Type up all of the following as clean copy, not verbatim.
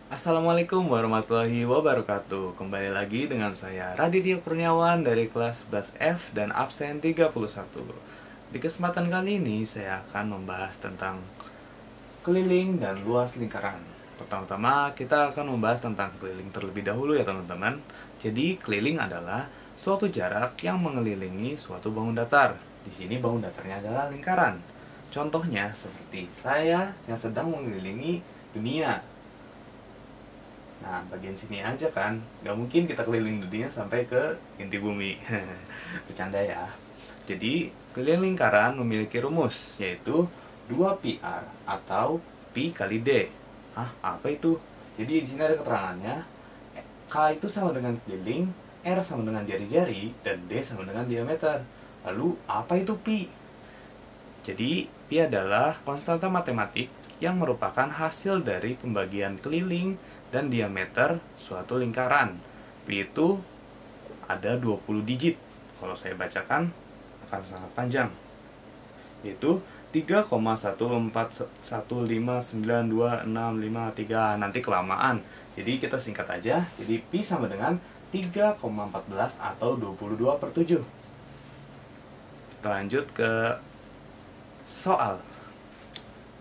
Assalamualaikum warahmatullahi wabarakatuh. Kembali lagi dengan saya Raditya Kurniawan dari kelas 11F dan absen 31. Di kesempatan kali ini saya akan membahas tentang keliling dan luas lingkaran. Pertama-tama kita akan membahas tentang keliling terlebih dahulu ya teman-teman. Jadi keliling adalah suatu jarak yang mengelilingi suatu bangun datar. Di sini bangun datarnya adalah lingkaran. Contohnya seperti saya yang sedang mengelilingi dunia. Nah, bagian sini aja kan, nggak mungkin kita keliling dunia sampai ke inti bumi. Bercanda ya. Jadi, keliling lingkaran memiliki rumus, yaitu 2πr atau pi kali d. Apa itu? Jadi di sini ada keterangannya, K itu sama dengan keliling, R sama dengan jari-jari, dan D sama dengan diameter. Lalu, apa itu pi? Jadi, pi adalah konstanta matematik yang merupakan hasil dari pembagian keliling dan diameter suatu lingkaran. Pi itu ada 20 digit. Kalau saya bacakan akan sangat panjang. Yaitu 3,141592653. Nanti kelamaan. Jadi kita singkat aja. Jadi pi sama dengan 3,14 atau 22/7. Kita lanjut ke soal.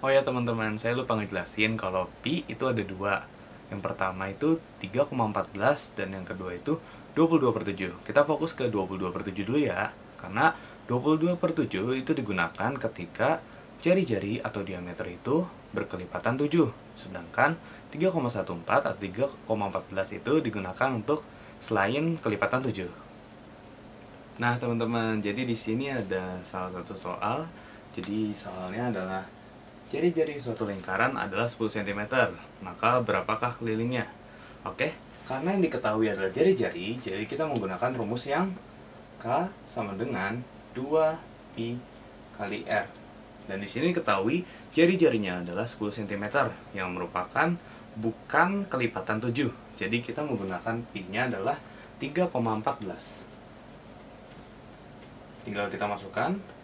Oh ya teman-teman, saya lupa ngejelasin kalau pi itu ada dua. Yang pertama itu 3,14 dan yang kedua itu 22/7. Kita fokus ke 22/7 dulu ya. Karena 22/7 itu digunakan ketika jari-jari atau diameter itu berkelipatan 7. Sedangkan 3,14 atau 3,14 itu digunakan untuk selain kelipatan 7. Nah, teman-teman, jadi di sini ada salah satu soal. Jadi soalnya adalah jari-jari suatu lingkaran adalah 10 cm, maka berapakah kelilingnya? Oke, karena yang diketahui adalah jari-jari, jadi kita menggunakan rumus yang K sama dengan 2π kali R. Dan di sini diketahui jari-jarinya adalah 10 cm, yang merupakan bukan kelipatan 7. Jadi kita menggunakan pi-nya adalah 3,14. Tinggal kita masukkan.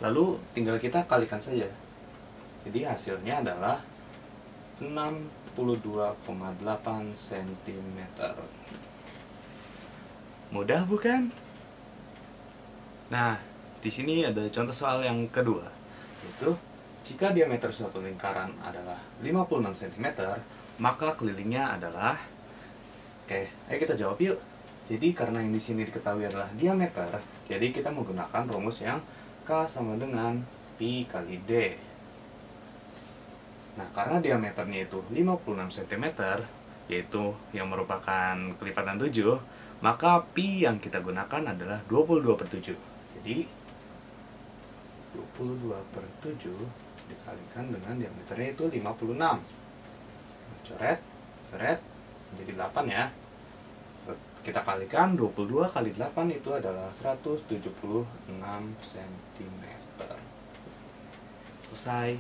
Lalu tinggal kita kalikan saja. Jadi hasilnya adalah 62,8 cm. Mudah bukan? Nah, di sini ada contoh soal yang kedua, yaitu jika diameter suatu lingkaran adalah 56 cm, maka kelilingnya adalah. Oke, ayo kita jawab yuk. Jadi karena yang di sini diketahui adalah diameter, jadi kita menggunakan rumus yang K sama dengan pi kali D. Nah, karena diameternya itu 56 cm, yaitu yang merupakan kelipatan 7, maka pi yang kita gunakan adalah 22/7. Jadi, 22/7 dikalikan dengan diameternya itu 56. Coret, coret, menjadi 8 ya. Kita kalikan 22 kali 8 itu adalah 176 cm. Selesai.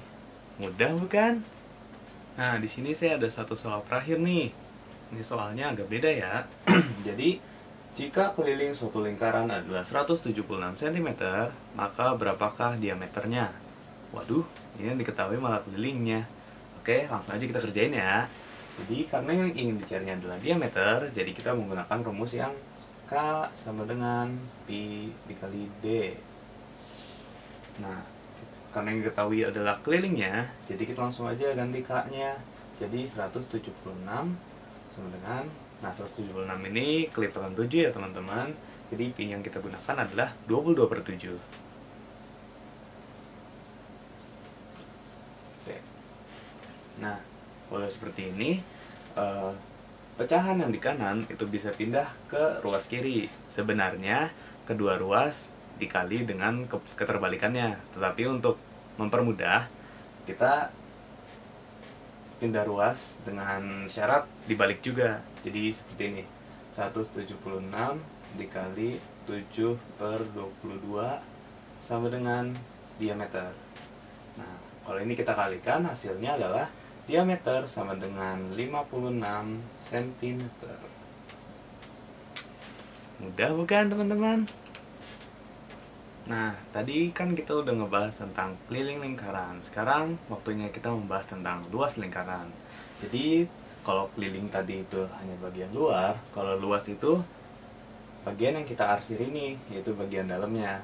Mudah bukan? Nah, di sini saya ada satu soal terakhir nih. Ini soalnya agak beda ya. Jadi, jika keliling suatu lingkaran adalah 176 cm, maka berapakah diameternya? Waduh, ini yang diketahui malah kelilingnya. Oke, langsung aja kita kerjain ya. Jadi karena yang ingin dicarinya adalah diameter, jadi kita menggunakan rumus yang K sama dengan pi dikali D. Nah, karena yang diketahui adalah kelilingnya, jadi kita langsung aja ganti K-nya. Jadi 176 sama dengan, nah 176 ini kelipatan 7 ya teman-teman. Jadi pi yang kita gunakan adalah 22/7. Oke. Nah, kalau seperti ini, pecahan yang di kanan itu bisa pindah ke ruas kiri. Sebenarnya kedua ruas dikali dengan keterbalikannya, tetapi untuk mempermudah kita pindah ruas dengan syarat dibalik juga. Jadi seperti ini, 176 dikali 7/22 sama dengan diameter. Nah, kalau ini kita kalikan, hasilnya adalah diameter sama dengan 56 cm. Mudah bukan teman-teman? Nah, tadi kan kita udah ngebahas tentang keliling lingkaran. Sekarang waktunya kita membahas tentang luas lingkaran. Jadi, kalau keliling tadi itu hanya bagian luar, kalau luas itu bagian yang kita arsir ini, yaitu bagian dalamnya.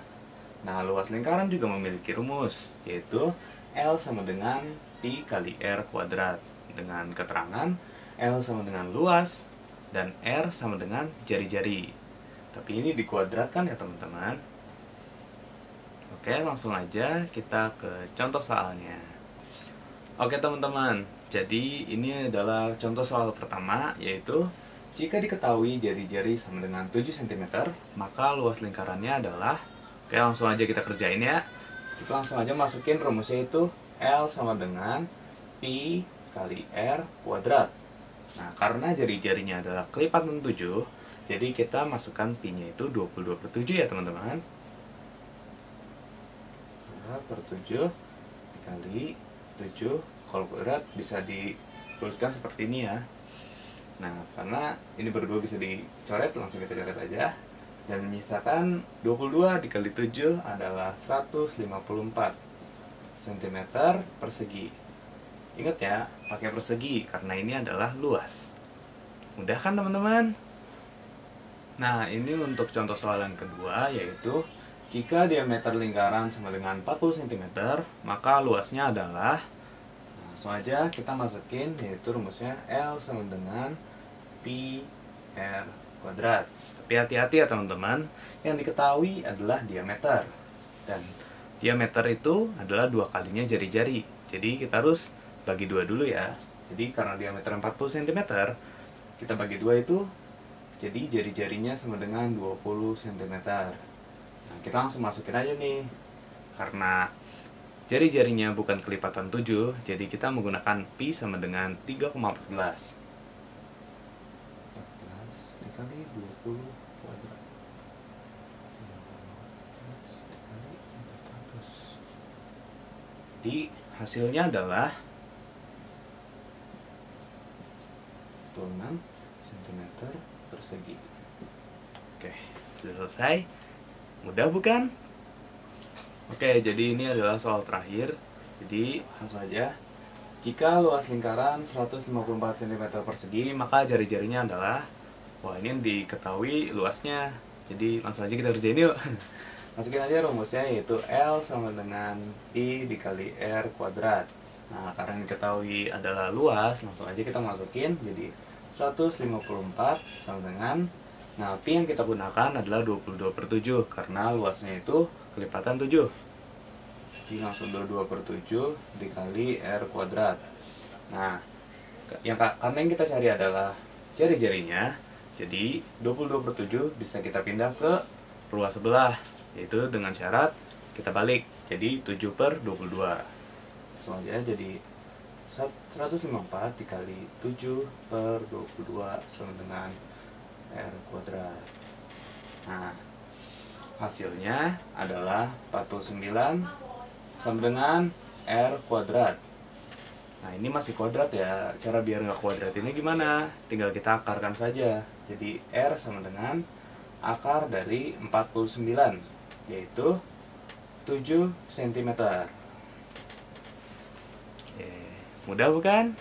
Nah, luas lingkaran juga memiliki rumus, yaitu L sama dengan Pi kali R kuadrat. Dengan keterangan L sama dengan luas dan R sama dengan jari-jari. Tapi ini dikuadratkan ya teman-teman. Oke, langsung aja kita ke contoh soalnya. Oke teman-teman, jadi ini adalah contoh soal pertama, yaitu jika diketahui jari-jari sama dengan 7 cm, maka luas lingkarannya adalah... Oke, langsung aja kita kerjain ya. Kita langsung aja masukin rumusnya, itu L sama dengan Pi kali R kuadrat. Nah, karena jari-jarinya adalah kelipatan 7, jadi kita masukkan Pi-nya itu 22/7 ya teman-teman. Per 7 dikali 7, kalau kuadrat bisa dituliskan seperti ini ya. Nah, karena ini berdua bisa dicoret, langsung kita coret aja. Dan menyisakan 22 dikali 7 adalah 154 cm persegi. Ingat ya, pakai persegi karena ini adalah luas. Mudah kan teman-teman? Nah, ini untuk contoh soal yang kedua, yaitu jika diameter lingkaran sama dengan 40 cm, maka luasnya adalah... Langsung aja kita masukin, yaitu rumusnya L sama dengan Pi R kuadrat. Tapi hati-hati ya teman-teman, yang diketahui adalah diameter. Dan diameter itu adalah 2 kalinya jari-jari. Jadi kita harus bagi 2 dulu ya. Jadi karena diameter 40 cm, kita bagi 2 itu, jadi jari-jarinya sama dengan 20 cm. Nah, kita langsung masukin aja nih. Karena jari-jarinya bukan kelipatan 7, jadi kita menggunakan Pi sama dengan 3,14. 14 dikali 20 kuadrat. 14 dikali 400. Jadi hasilnya adalah 6 cm persegi. Oke, sudah selesai. Mudah bukan? Oke, jadi ini adalah soal terakhir. Jadi langsung aja. Jika luas lingkaran 154 cm persegi, maka jari-jarinya adalah... Wah, ini yang diketahui luasnya. Jadi langsung aja kita kerjain yuk. Masukin aja rumusnya, yaitu L sama dengan I dikali R kuadrat. Nah, karena yang diketahui adalah luas, langsung aja kita masukin. Jadi 154 sama dengan... Nah, Pi yang kita gunakan adalah 22/7 karena luasnya itu kelipatan 7. Jadi langsung 22/7 dikali R kuadrat. Nah, karena yang kita cari adalah jari-jarinya, jadi 22/7 bisa kita pindah ke ruas sebelah, yaitu dengan syarat kita balik, jadi 7/22. Langsung aja, jadi 154 dikali 7/22 sama dengan R kuadrat. Nah, hasilnya adalah 49 sama dengan R kuadrat. Nah, ini masih kuadrat ya. Cara biar nggak kuadrat ini gimana? Tinggal kita akarkan saja. Jadi R sama dengan akar dari 49, yaitu 7 cm. Mudah bukan?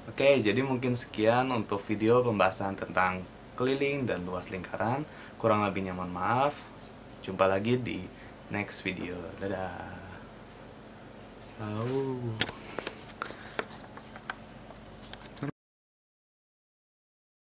Oke, jadi mungkin sekian untuk video pembahasan tentang keliling dan luas lingkaran. Kurang lebihnya mohon maaf. Jumpa lagi di next video. Dadah.